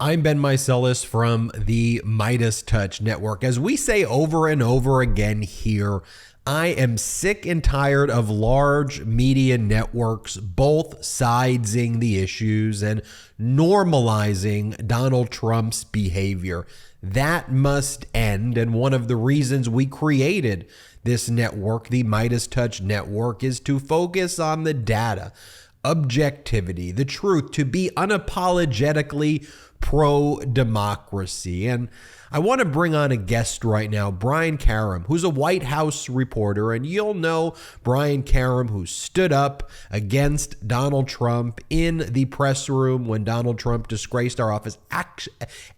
I'm Ben Meiselas from the MeidasTouch network. As we say over and over again here, I am sick and tired of large media networks both siding the issues and normalizing Donald Trump's behavior. That must end, and one of the reasons we created this network, the MeidasTouch network, is to focus on the data, objectivity, the truth, to be unapologetically pro-democracy. And I want to bring on a guest right now, Brian Karem, who's a White House reporter. And you'll know Brian Karem, who stood up against Donald Trump in the press room when Donald Trump disgraced our office,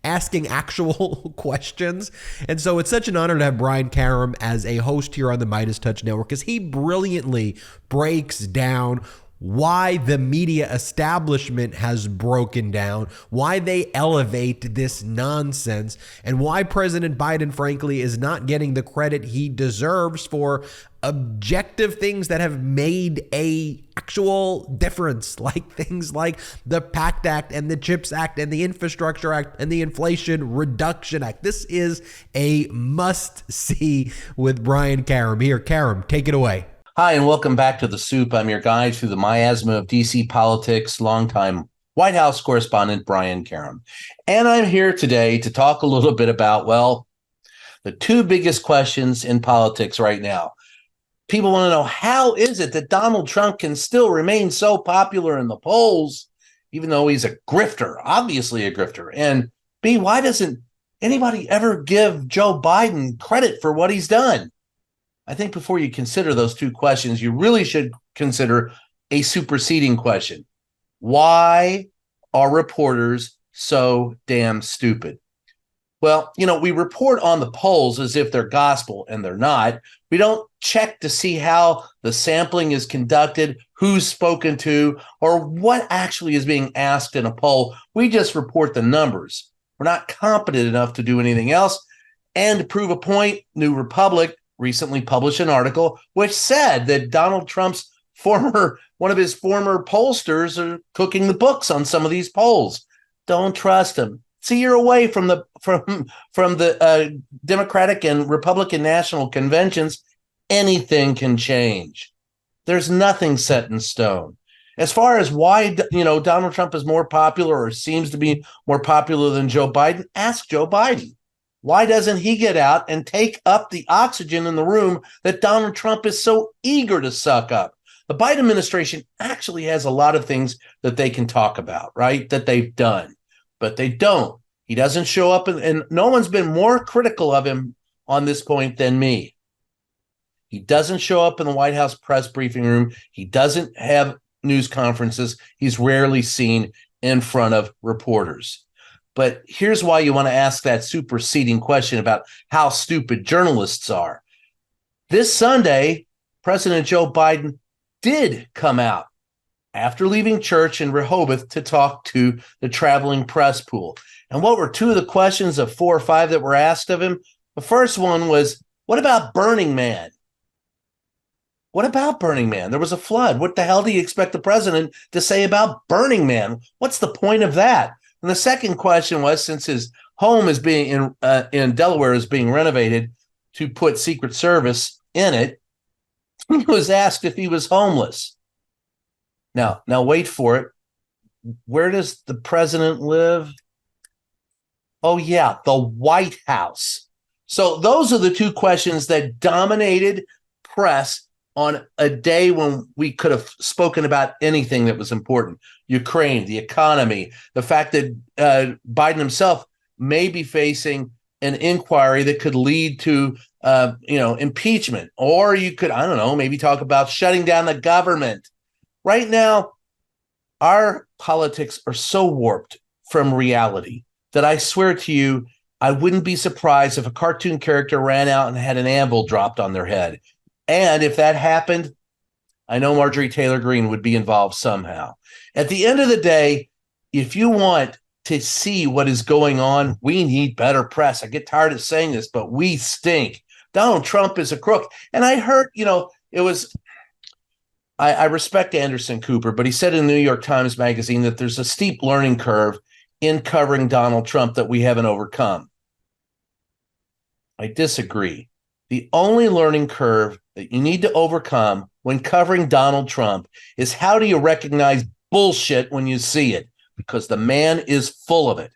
asking actual questions. And so it's such an honor to have Brian Karem as a host here on the MeidasTouch Network, because he brilliantly breaks down why the media establishment has broken down, why they elevate this nonsense, and why President Biden, frankly, is not getting the credit he deserves for objective things that have made a actual difference, like things like the PACT Act and the CHIPS Act and the Infrastructure Act and the Inflation Reduction Act. This is a must-see with Brian Karem. Here, Karem, take it away. Hi, and welcome back to The Soup. I'm your guide through the miasma of D.C. politics, longtime White House correspondent Brian Karem. And I'm here today to talk a little bit about, well, the two biggest questions in politics right now. People want to know, how is it that Donald Trump can still remain so popular in the polls, even though he's a grifter, obviously a grifter? And B, why doesn't anybody ever give Joe Biden credit for what he's done? I think before you consider those two questions, you really should consider a superseding question. Why are reporters so damn stupid? Well, we report on the polls as if they're gospel, and they're not. We don't check to see how the sampling is conducted, who's spoken to, or what actually is being asked in a poll. We just report the numbers. We're not competent enough to do anything else. And to prove a point, New Republic recently published an article which said that Donald Trump's one of his former pollsters are cooking the books on some of these polls. Don't trust him. It's a year away from the Democratic and Republican national conventions. Anything can change. There's nothing set in stone. As far as why Donald Trump is more popular or seems to be more popular than Joe Biden, ask Joe Biden. Why doesn't he get out and take up the oxygen in the room that Donald Trump is so eager to suck up? The Biden administration actually has a lot of things that they can talk about, right, that they've done, but they don't. He doesn't show up, and no one's been more critical of him on this point than me. He doesn't show up in the White House press briefing room. He doesn't have news conferences. He's rarely seen in front of reporters. But here's why you want to ask that superseding question about how stupid journalists are. This Sunday, President Joe Biden did come out after leaving church in Rehoboth to talk to the traveling press pool. And what were two of the questions of 4 or 5 that were asked of him? The first one was, what about Burning Man? What about Burning Man? There was a flood. What the hell do you expect the president to say about Burning Man? What's the point of that? And the second question was, since his home is being in Delaware is being renovated to put Secret Service in it, he was asked if he was homeless. Now wait for it. Where does the president live? Oh, yeah, the White House. So those are the two questions that dominated press on a day when we could have spoken about anything that was important. Ukraine, the economy, the fact that Biden himself may be facing an inquiry that could lead to, impeachment. Or you could, maybe talk about shutting down the government. Right now, our politics are so warped from reality that I swear to you, I wouldn't be surprised if a cartoon character ran out and had an anvil dropped on their head. And if that happened, I know Marjorie Taylor Greene would be involved somehow. At the end of the day, if you want to see what is going on, we need better press. I get tired of saying this, but we stink. Donald Trump is a crook. And I heard, I respect Anderson Cooper, but he said in the New York Times Magazine that there's a steep learning curve in covering Donald Trump that we haven't overcome. I disagree. The only learning curve that you need to overcome when covering Donald Trump is how do you recognize bullshit when you see it? Because the man is full of it.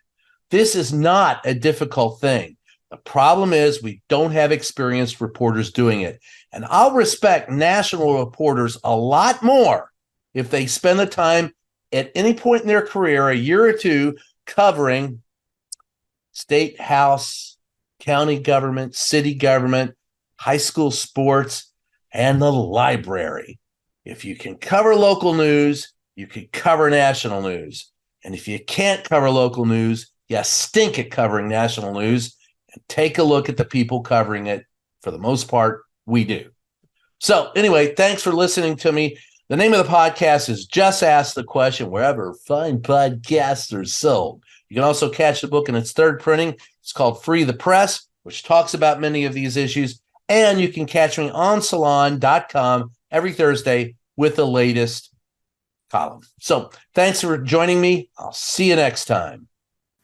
This is not a difficult thing. The problem is we don't have experienced reporters doing it. And I'll respect national reporters a lot more if they spend the time at any point in their career, a year or two, covering state house, county government, city government, high school sports, and the library. If you can cover local news, you can cover national news. And if you can't cover local news, you stink at covering national news. And take a look at the people covering it. For the most part, we do. So anyway, thanks for listening to me. The name of the podcast is Just Ask the Question, wherever fine podcasts are sold. You can also catch the book in its third printing. It's called Free the Press, which talks about many of these issues. And you can catch me on salon.com every Thursday with the latest column. So thanks for joining me. I'll see you next time.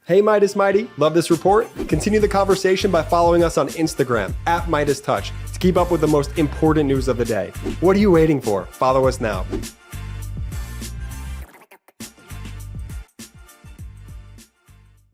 Hey, Meidas Mighty, love this report? Continue the conversation by following us on Instagram @MeidasTouch to keep up with the most important news of the day. What are you waiting for? Follow us now.